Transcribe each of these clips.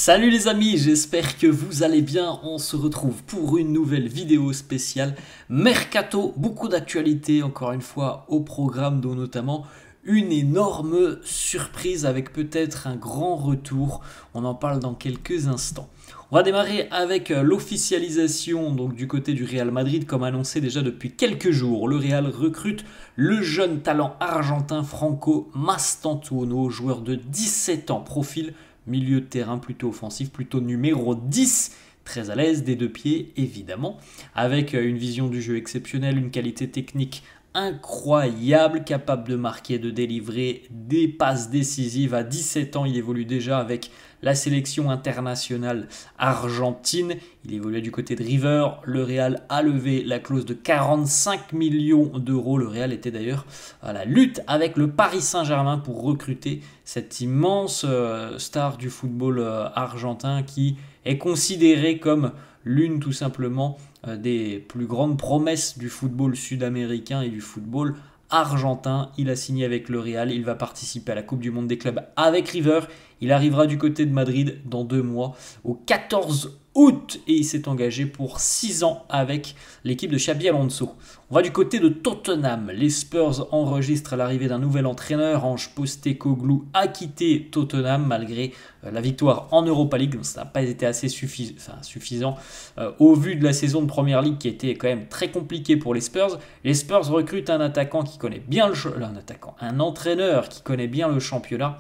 Salut les amis, j'espère que vous allez bien. On se retrouve pour une nouvelle vidéo spéciale Mercato. Beaucoup d'actualités encore une fois au programme, dont notamment une énorme surprise avec peut-être un grand retour. On en parle dans quelques instants. On va démarrer avec l'officialisation donc du côté du Real Madrid, comme annoncé déjà depuis quelques jours. Le Real recrute le jeune talent argentin Franco Mastantuono, joueur de 17 ans, profil milieu de terrain plutôt offensif, plutôt numéro 10, très à l'aise des deux pieds évidemment, avec une vision du jeu exceptionnelle, une qualité technique incroyable, capable de marquer, de délivrer des passes décisives. À 17 ans, il évolue déjà avec la sélection internationale argentine. Il évoluait du côté de River. Le Real a levé la clause de 45 millions d'euros. Le Real était d'ailleurs à la lutte avec le Paris Saint-Germain pour recruter cette immense star du football argentin qui est considérée comme l'une tout simplement des plus grandes promesses du football sud-américain et du football argentin. Il a signé avec le Real, il va participer à la Coupe du Monde des clubs avec River. Il arrivera du côté de Madrid dans 2 mois, au 14 août, et il s'est engagé pour 6 ans avec l'équipe de Xabi Alonso. On va du côté de Tottenham. Les Spurs enregistrent l'arrivée d'un nouvel entraîneur. Ange Postecoglou a quitté Tottenham malgré la victoire en Europa League. Donc ça n'a pas été assez suffisant au vu de la saison de Première Ligue qui était quand même très compliquée pour les Spurs. Les Spurs recrutent un attaquant qui connaît bien un entraîneur qui connaît bien le championnat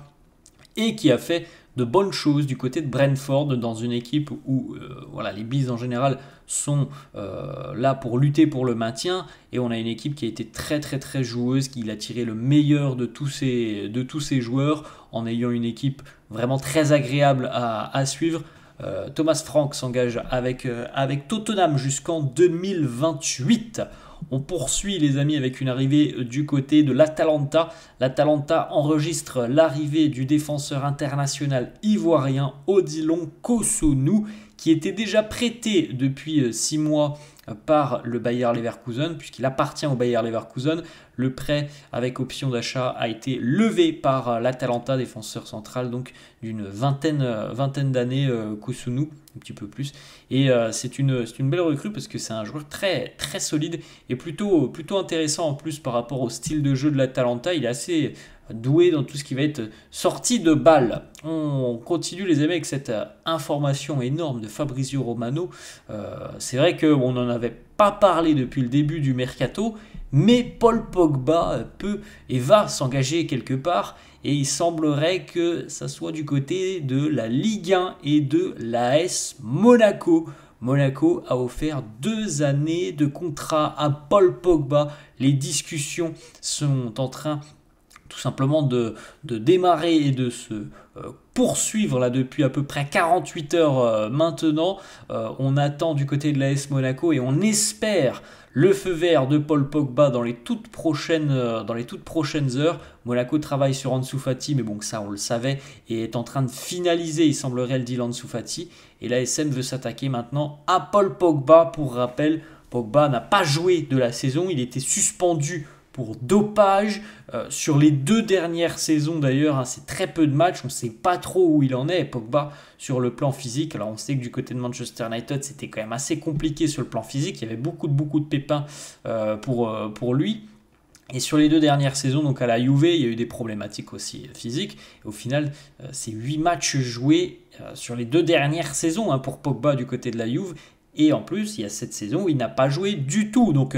et qui a fait de bonnes choses du côté de Brentford, dans une équipe où les Bees en général sont là pour lutter pour le maintien, et on a une équipe qui a été très joueuse, qui a tiré le meilleur de tous ces joueurs en ayant une équipe vraiment très agréable à suivre. Thomas Frank s'engage avec Tottenham jusqu'en 2028. On poursuit les amis avec une arrivée du côté de l'Atalanta. L'Atalanta enregistre l'arrivée du défenseur international ivoirien Odilon Kossounou, qui était déjà prêté depuis 6 mois par le Bayer Leverkusen, puisqu'il appartient au Bayer Leverkusen. Le prêt avec option d'achat a été levé par l'Atalanta, défenseur central donc d'une vingtaine d'années, Kossounou, un petit peu plus. Et c'est une belle recrue parce que c'est un joueur très solide et plutôt intéressant en plus par rapport au style de jeu de l'Atalanta. Il est assez doué dans tout ce qui va être sortie de balle. On continue les amis avec cette information énorme de Fabrizio Romano. C'est vrai qu'on n'en avait pas parlé depuis le début du mercato, mais Paul Pogba peut et va s'engager quelque part, et il semblerait que ça soit du côté de la Ligue 1 et de l'AS Monaco. Monaco a offert 2 années de contrat à Paul Pogba. Les discussions sont en train tout simplement de démarrer et de se poursuivre là depuis à peu près 48 heures maintenant. On attend du côté de l'AS Monaco et on espère le feu vert de Paul Pogba dans les toutes prochaines heures. Monaco travaille sur Ansu Fati, mais bon, ça on le savait, et est en train de finaliser, il semblerait, le deal Ansu Fati. Et l'ASM veut s'attaquer maintenant à Paul Pogba. Pour rappel, Pogba n'a pas joué de la saison, il était suspendu pour dopage sur les 2 dernières saisons d'ailleurs, hein. C'est très peu de matchs, on ne sait pas trop où il en est, Pogba, sur le plan physique. Alors on sait que du côté de Manchester United c'était quand même assez compliqué sur le plan physique, il y avait beaucoup de pépins pour lui. Et sur les 2 dernières saisons, donc à la Juve, il y a eu des problématiques aussi physiques. Et au final, c'est 8 matchs joués sur les 2 dernières saisons, hein, pour Pogba du côté de la Juve. Et en plus, il y a cette saison où il n'a pas joué du tout. Donc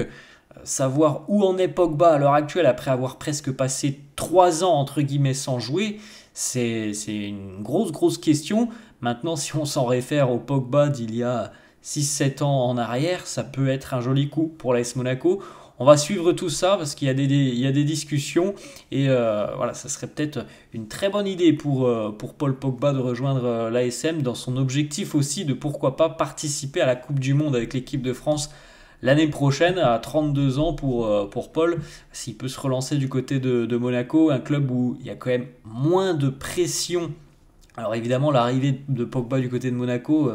savoir où en est Pogba à l'heure actuelle après avoir presque passé 3 ans entre guillemets sans jouer, c'est une grosse question. Maintenant, si on s'en réfère au Pogba d'il y a 6-7 ans en arrière, ça peut être un joli coup pour l'AS Monaco. On va suivre tout ça parce qu'il y a des discussions, et ça serait peut-être une très bonne idée pour Paul Pogba de rejoindre l'ASM dans son objectif aussi de pourquoi pas participer à la Coupe du Monde avec l'équipe de France l'année prochaine, à 32 ans pour Paul. S'il peut se relancer du côté de Monaco, un club où il y a quand même moins de pression. Alors évidemment, l'arrivée de Pogba du côté de Monaco,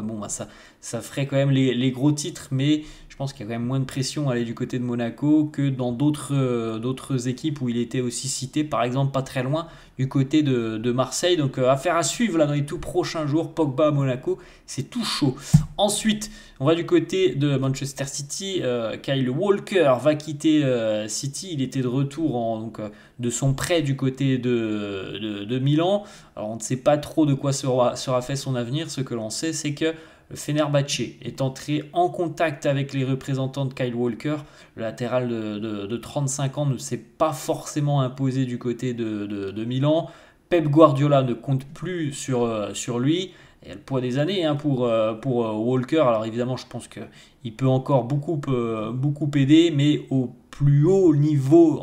ça ferait quand même les gros titres, mais je pense qu'il y a quand même moins de pression à aller du côté de Monaco que dans d'autres équipes où il était aussi cité, par exemple pas très loin du côté de Marseille. Donc affaire à suivre là dans les tout prochains jours. Pogba à Monaco, c'est tout chaud. Ensuite, on va du côté de Manchester City. Kyle Walker va quitter City. Il était de retour de son prêt du côté de Milan. Alors on ne sait pas trop de quoi sera fait son avenir. Ce que l'on sait, c'est que le Fenerbahçe est entré en contact avec les représentants de Kyle Walker. Le latéral de 35 ans ne s'est pas forcément imposé du côté de Milan. Pep Guardiola ne compte plus sur lui. Il y a le poids des années pour Walker. Alors évidemment, je pense qu'il peut encore beaucoup aider, mais au plus haut niveau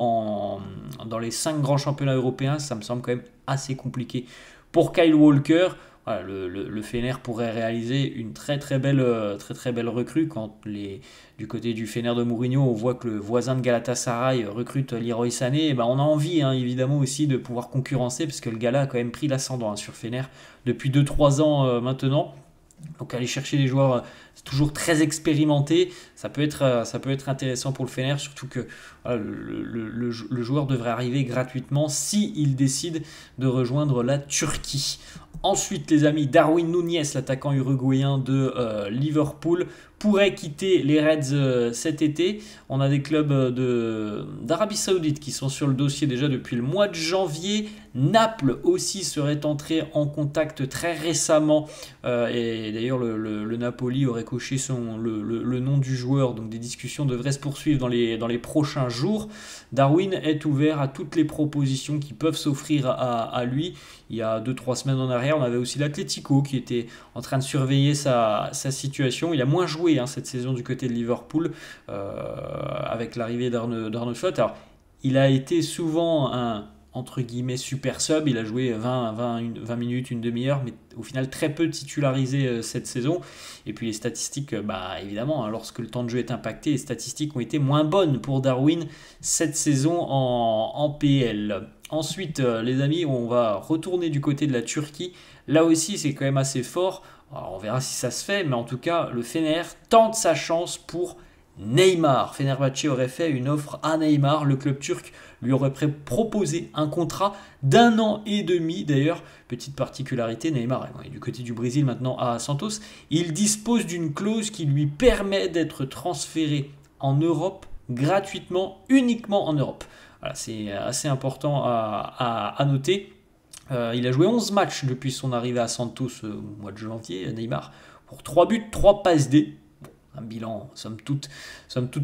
dans les 5 grands championnats européens, ça me semble quand même assez compliqué pour Kyle Walker. Voilà, le Fener pourrait réaliser une très belle recrue quand du côté du Fener de Mourinho, on voit que le voisin de Galatasaray recrute Leroy Sané. Et ben on a envie évidemment aussi de pouvoir concurrencer parce que le Gala a quand même pris l'ascendant sur Fener depuis 2-3 ans maintenant. Donc aller chercher des joueurs toujours très expérimentés, ça peut être intéressant pour le Fener, surtout que voilà, le joueur devrait arriver gratuitement s'il décide de rejoindre la Turquie. Ensuite, les amis, Darwin Núñez, l'attaquant uruguayen de Liverpool, pourrait quitter les Reds cet été. On a des clubs d'Arabie Saoudite qui sont sur le dossier déjà depuis le mois de janvier. Naples aussi serait entré en contact très récemment. Et d'ailleurs, le Napoli aurait coché le nom du joueur. Donc des discussions devraient se poursuivre dans les prochains jours. Darwin est ouvert à toutes les propositions qui peuvent s'offrir à lui. Il y a 2-3 semaines en arrière, on avait aussi l'Atlético qui était en train de surveiller sa situation. Il a moins joué cette saison du côté de Liverpool avec l'arrivée d'Arne Slot. Alors, il a été souvent un entre guillemets super sub, il a joué 20 minutes, une demi-heure, mais au final très peu titularisé cette saison. Et puis les statistiques, évidemment, lorsque le temps de jeu est impacté, les statistiques ont été moins bonnes pour Darwin cette saison en PL. Ensuite, les amis, on va retourner du côté de la Turquie. Là aussi, c'est quand même assez fort. Alors, on verra si ça se fait, mais en tout cas, le Fener tente sa chance pour Neymar. Fenerbahçe aurait fait une offre à Neymar. Le club turc lui aurait proposé un contrat d'1 an et demi. D'ailleurs, petite particularité, Neymar est du côté du Brésil maintenant à Santos. Il dispose d'une clause qui lui permet d'être transféré en Europe gratuitement, uniquement en Europe. Voilà, c'est assez important à noter. Il a joué 11 matchs depuis son arrivée à Santos au mois de janvier, Neymar, pour 3 buts, 3 passes D. Un bilan, somme toute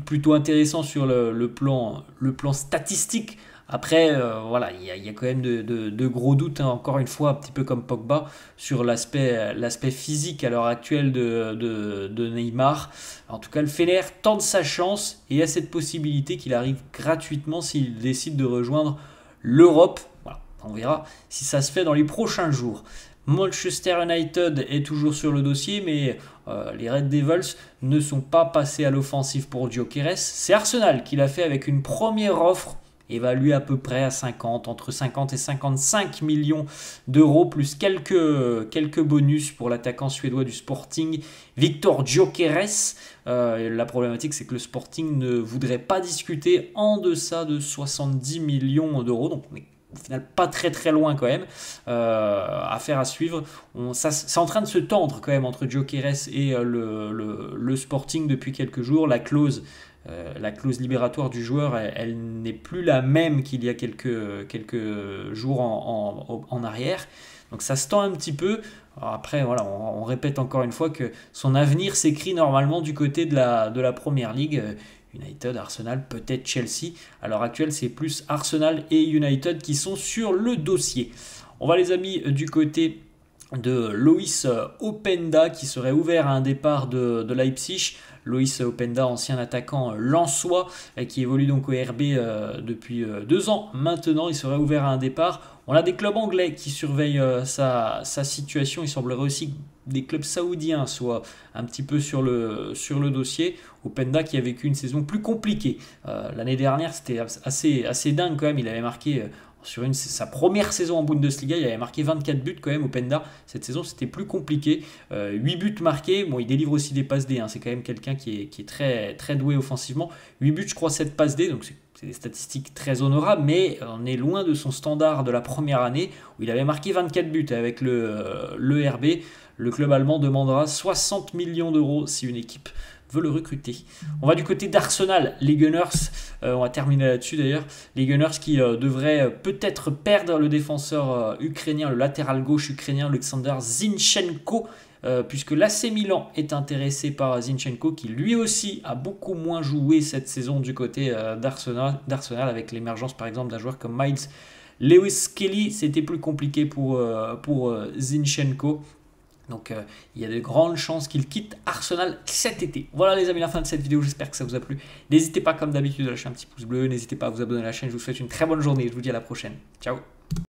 plutôt intéressant sur le plan statistique. Après, voilà, il y a quand même de gros doutes, encore une fois, un petit peu comme Pogba, sur l'aspect physique à l'heure actuelle de Neymar. En tout cas, le Fener tente sa chance et il y a cette possibilité qu'il arrive gratuitement s'il décide de rejoindre l'Europe. Voilà, on verra si ça se fait dans les prochains jours. Manchester United est toujours sur le dossier, mais les Red Devils ne sont pas passés à l'offensive pour Gyökeres. C'est Arsenal qui l'a fait avec une première offre évaluée à peu près à entre 50 et 55 millions d'euros, plus quelques bonus pour l'attaquant suédois du Sporting, Viktor Gyökeres. La problématique, c'est que le Sporting ne voudrait pas discuter en deçà de 70 millions d'euros. Donc on est au final pas très loin quand même. Affaire à suivre. C'est en train de se tendre quand même entre Gyökeres et le Sporting depuis quelques jours. La clause libératoire du joueur, elle n'est plus la même qu'il y a quelques jours en arrière. Donc ça se tend un petit peu. Alors après, voilà, on répète encore une fois que son avenir s'écrit normalement du côté de la Première Ligue. United, Arsenal, peut-être Chelsea. À l'heure actuelle, c'est plus Arsenal et United qui sont sur le dossier. On va, les amis, du côté de Loïs Openda qui serait ouvert à un départ de Leipzig. Loïs Openda, ancien attaquant lensois qui évolue donc au RB depuis 2 ans maintenant, il serait ouvert à un départ. On a des clubs anglais qui surveillent sa situation. Il semblerait aussi que des clubs saoudiens soient un petit peu sur le dossier. Openda qui a vécu une saison plus compliquée. L'année dernière, c'était assez dingue quand même. Il avait marqué sur sa première saison en Bundesliga, il avait marqué 24 buts quand même au Penda. Cette saison, c'était plus compliqué. 8 buts marqués. Bon, il délivre aussi des passes D. Hein. C'est quand même quelqu'un qui est très, très doué offensivement. 8 buts, je crois, 7 passes D. Donc, c'est des statistiques très honorables. Mais on est loin de son standard de la première année où il avait marqué 24 buts avec le RB. Le club allemand demandera 60 millions d'euros si une équipe veut le recruter. On va du côté d'Arsenal, les Gunners, on va terminer là-dessus d'ailleurs, les Gunners qui devraient peut-être perdre le défenseur ukrainien, le latéral gauche ukrainien Alexander Zinchenko, puisque l'AC Milan est intéressé par Zinchenko, qui lui aussi a beaucoup moins joué cette saison du côté d'Arsenal, avec l'émergence par exemple d'un joueur comme Miles Lewis Kelly. C'était plus compliqué pour Zinchenko. Donc il y a de grandes chances qu'il quitte Arsenal cet été. Voilà les amis, la fin de cette vidéo, j'espère que ça vous a plu. N'hésitez pas comme d'habitude à lâcher un petit pouce bleu, n'hésitez pas à vous abonner à la chaîne, je vous souhaite une très bonne journée, je vous dis à la prochaine. Ciao.